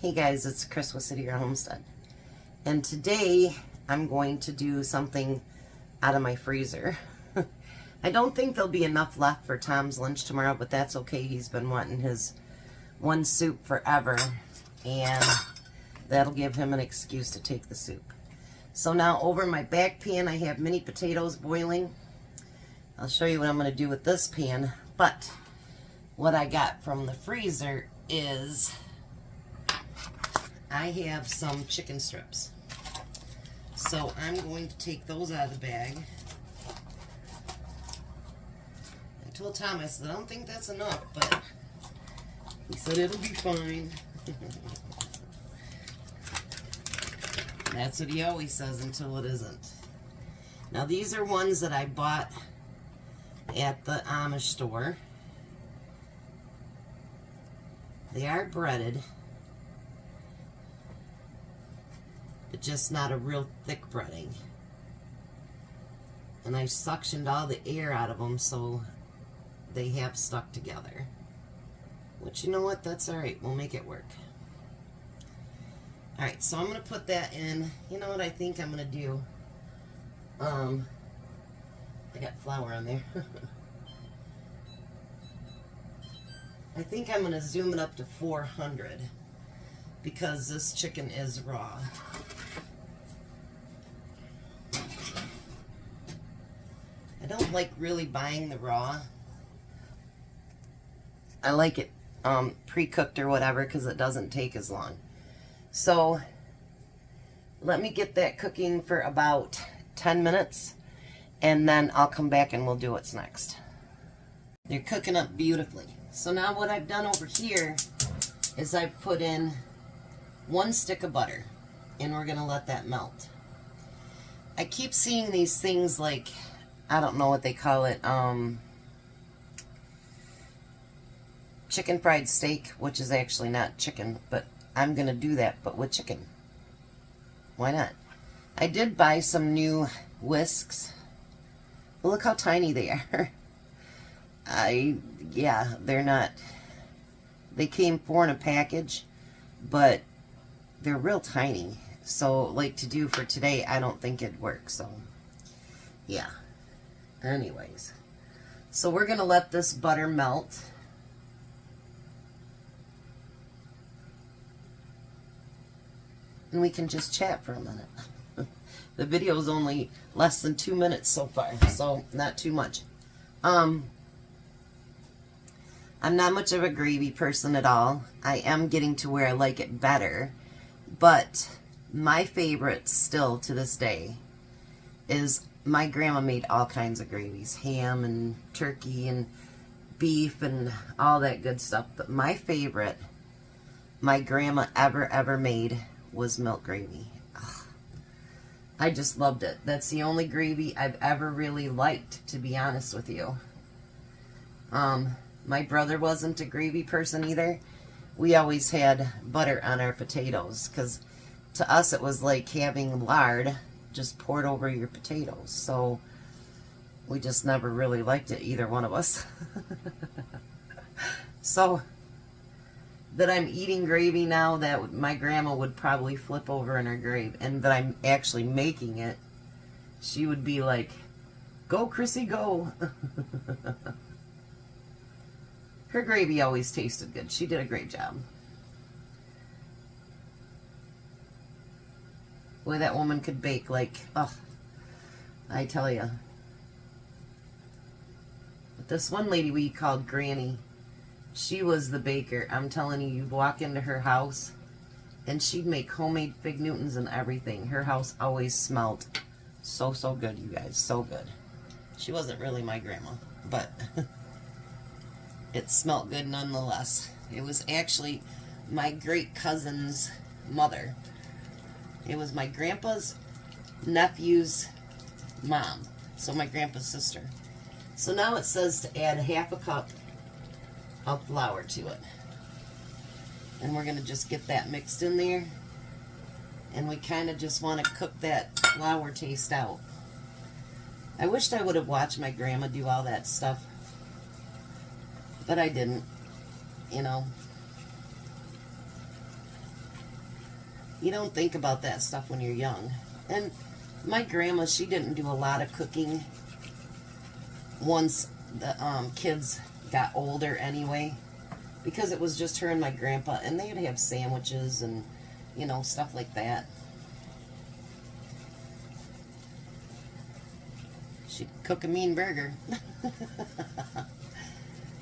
Hey guys, it's Chris with City Girl Homestead, and today I'm going to do something out of my freezer. I don't think there'll be enough left for Tom's lunch tomorrow, but that's okay. He's been wanting his one soup forever, and that'll give him an excuse to take the soup. So now over my back pan I have mini potatoes boiling. I'll show you what I'm going to do with this pan, but what I got from the freezer is I have some chicken strips. So I'm going to take those out of the bag. I told Tom, I said, I don't think that's enough, but he said it'll be fine. That's what he always says until it isn't. Now these are ones that I bought at the Amish store. They are breaded, but just not a real thick breading. And I suctioned all the air out of them so they have stuck together. Which, you know what, that's alright, we'll make it work. Alright, so I'm going to put that in. You know what I think I'm going to do? I got flour on there. I think I'm going to zoom it up to 400 because this chicken is raw. I don't like really buying the raw. I like it pre-cooked or whatever because it doesn't take as long. So let me get that cooking for about 10 minutes and then I'll come back and we'll do what's next. They're cooking up beautifully. So now what I've done over here is I've put in 1 stick of butter and we're going to let that melt. I keep seeing these things like, I don't know what they call it, chicken fried steak, which is actually not chicken, but I'm going to do that, but with chicken. Why not? I did buy some new whisks. Look how tiny they are. Yeah, they're not, they came 4 in a package, but they're real tiny. So, like, to do for today, I don't think it'd work, so, yeah. Anyways, so we're going to let this butter melt. And we can just chat for a minute. The video is only less than 2 minutes so far, so not too much. I'm not much of a gravy person at all. I am getting to where I like it better. But my favorite still to this day is my grandma made all kinds of gravies. Ham and turkey and beef and all that good stuff. But my favorite my grandma ever made was milk gravy. Ugh. I just loved it. That's the only gravy I've ever really liked, to be honest with you. My brother wasn't a gravy person either. We always had butter on our potatoes because to us it was like having lard just poured over your potatoes. So we just never really liked it, either one of us. So that I'm eating gravy now that my grandma would probably flip over in her grave, and that I'm actually making it, she would be like, "Go, Chrissy, go." Her gravy always tasted good. She did a great job. Boy, that woman could bake like, oh, I tell you. But this one lady we called Granny, she was the baker. I'm telling you, you'd walk into her house and she'd make homemade fig Newtons and everything. Her house always smelled so good, you guys. So good. She wasn't really my grandma, but it smelled good nonetheless. It was actually my great cousin's mother. It was my grandpa's nephew's mom. So my grandpa's sister. So now it says to add 1/2 cup of flour to it. And we're going to just get that mixed in there. And we kind of just want to cook that flour taste out. I wished I would have watched my grandma do all that stuff. But I didn't. You know. You don't think about that stuff when you're young. And my grandma, she didn't do a lot of cooking once the kids got older anyway, because it was just her and my grandpa, and they'd have sandwiches and, you know, stuff like that. She'd cook a mean burger.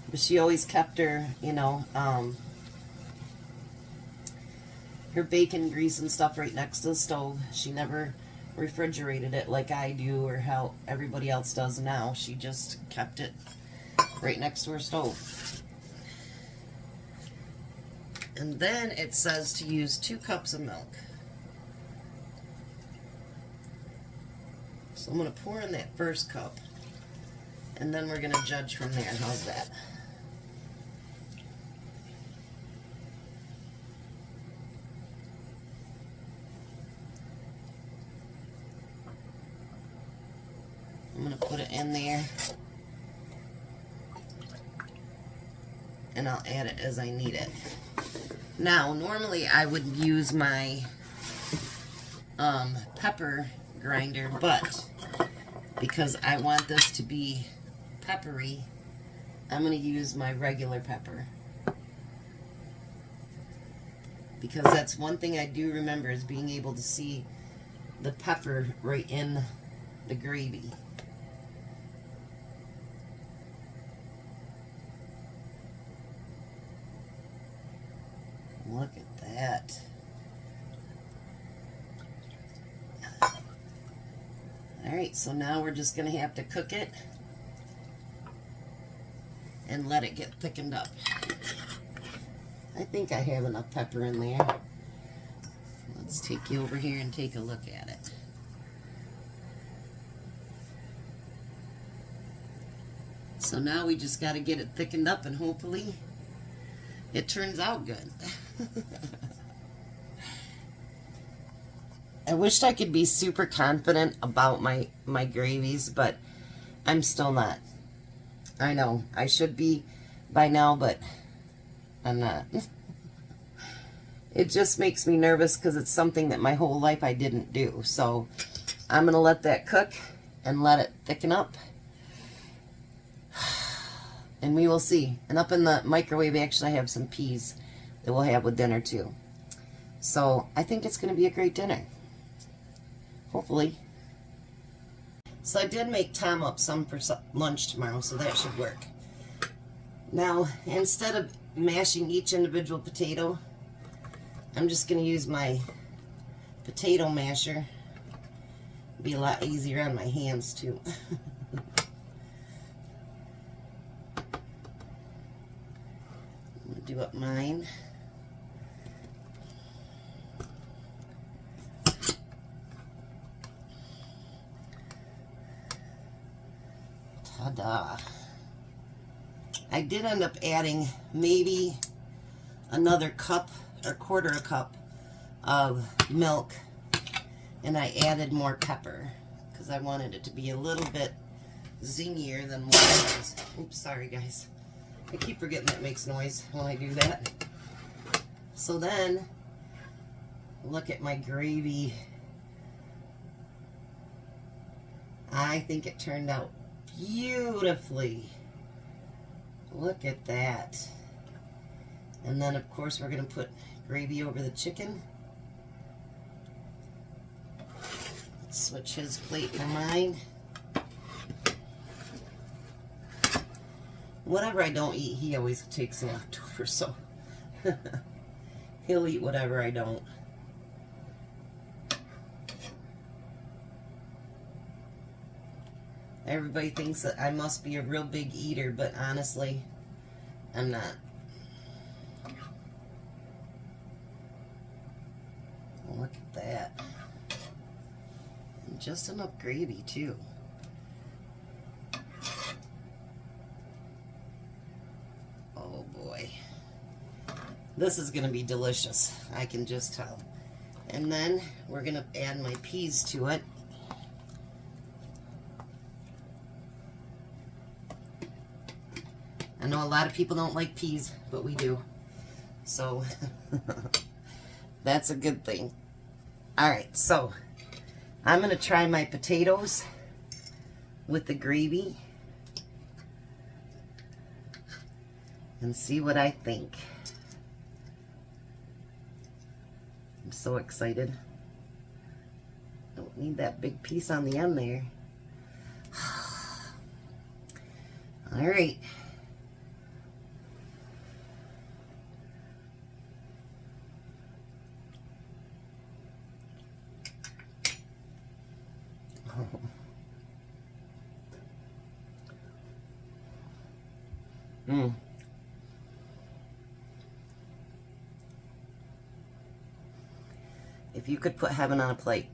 But she always kept her, you know, her bacon grease and stuff right next to the stove. She never refrigerated it like I do or how everybody else does now. She just kept it right next to her stove. And then it says to use 2 cups of milk. So I'm going to pour in that first cup, and then we're going to judge from there. How's that? I'm going to put it in there, and I'll add it as I need it. Now, normally I would use my pepper grinder, but because I want this to be peppery, I'm going to use my regular pepper. Because that's one thing I do remember, is being able to see the pepper right in the gravy. Look at that. Alright, so now we're just going to have to cook it and let it get thickened up. I think I have enough pepper in there. Let's take you over here and take a look at it. So now we just got to get it thickened up, and hopefully it turns out good. I wished I could be super confident about my gravies, but I'm still not. I know I should be by now, but I'm not. It just makes me nervous because it's something that my whole life I didn't do. So I'm going to let that cook and let it thicken up. And we will see. And up in the microwave, actually, I have some peas that we'll have with dinner too. So I think it's going to be a great dinner. Hopefully. So I did make Tom up some for lunch tomorrow, so that should work. Now, instead of mashing each individual potato, I'm just going to use my potato masher. It'll be a lot easier on my hands too. I'm going to do up mine. Ta-da. I did end up adding maybe another cup or quarter a cup of milk, and I added more pepper because I wanted it to be a little bit zingier than what it was. Oops, sorry guys. I keep forgetting that makes noise when I do that. So then, look at my gravy. I think it turned out beautifully. Look at that. And then of course we're going to put gravy over the chicken. Let's switch his plate for mine. Whatever I don't eat, he always takes the leftovers, so he'll eat whatever I don't. Everybody thinks that I must be a real big eater, but honestly, I'm not. Look at that. And just enough gravy, too. Oh, boy. This is going to be delicious. I can just tell. And then we're going to add my peas to it. I know a lot of people don't like peas, but we do. So, that's a good thing. All right, so I'm going to try my potatoes with the gravy and see what I think. I'm so excited. Don't need that big piece on the end there. All right. Mm. If you could put heaven on a plate.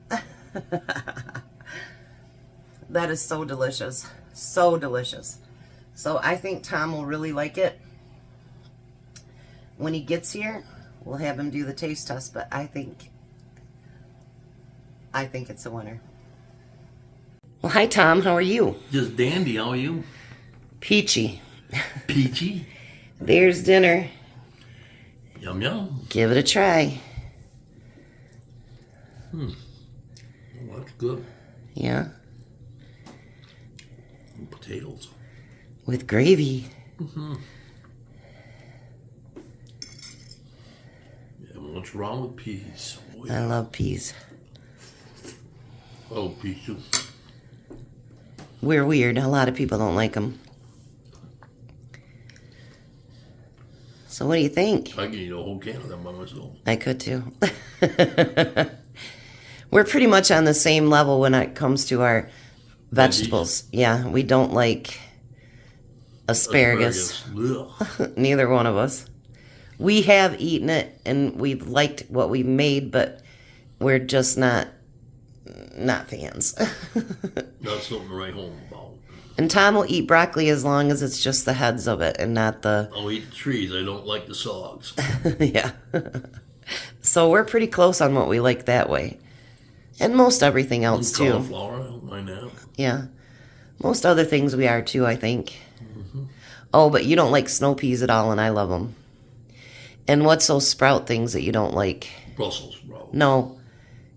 That is so delicious. So delicious. So I think Tom will really like it. When he gets here, we'll have him do the taste test, but I think it's a winner. Well, hi Tom, how are you? Just dandy, how are you? Peachy. Peachy? There's dinner. Yum yum. Give it a try. Well, that's good. Yeah. And potatoes. With gravy. Yeah, what's wrong with peas? Oh, yeah. I love peas. Oh, peas too. We're weird. A lot of people don't like them. So what do you think? I can eat a whole can of them by myself. I could too. We're pretty much on the same level when it comes to our vegetables. Yeah, we don't like asparagus. Neither one of us. We have eaten it and we've liked what we made, but we're just not fans. Not something to write home about. And Tom will eat broccoli as long as it's just the heads of it and not the... I'll eat the trees. I don't like the sogs. Yeah. So we're pretty close on what we like that way. And most everything else, too. Cauliflower, I don't mind that. Yeah. Most other things we are, too, I think. Oh, but you don't like snow peas at all, and I love them. And what's those sprout things that you don't like? Brussels sprouts. No.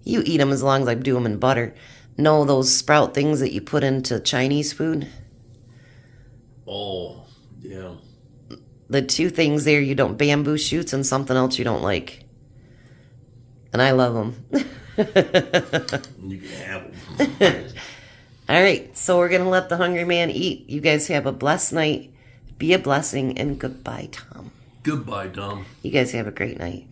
You eat them as long as I do them in butter. No, those sprout things that you put into Chinese food. Oh, yeah. The two things there you don't... Bamboo shoots and something else you don't like. And I love them. You can have them. All right, so we're going to let the hungry man eat. You guys have a blessed night. Be a blessing, and goodbye, Tom. Goodbye, Tom. You guys have a great night.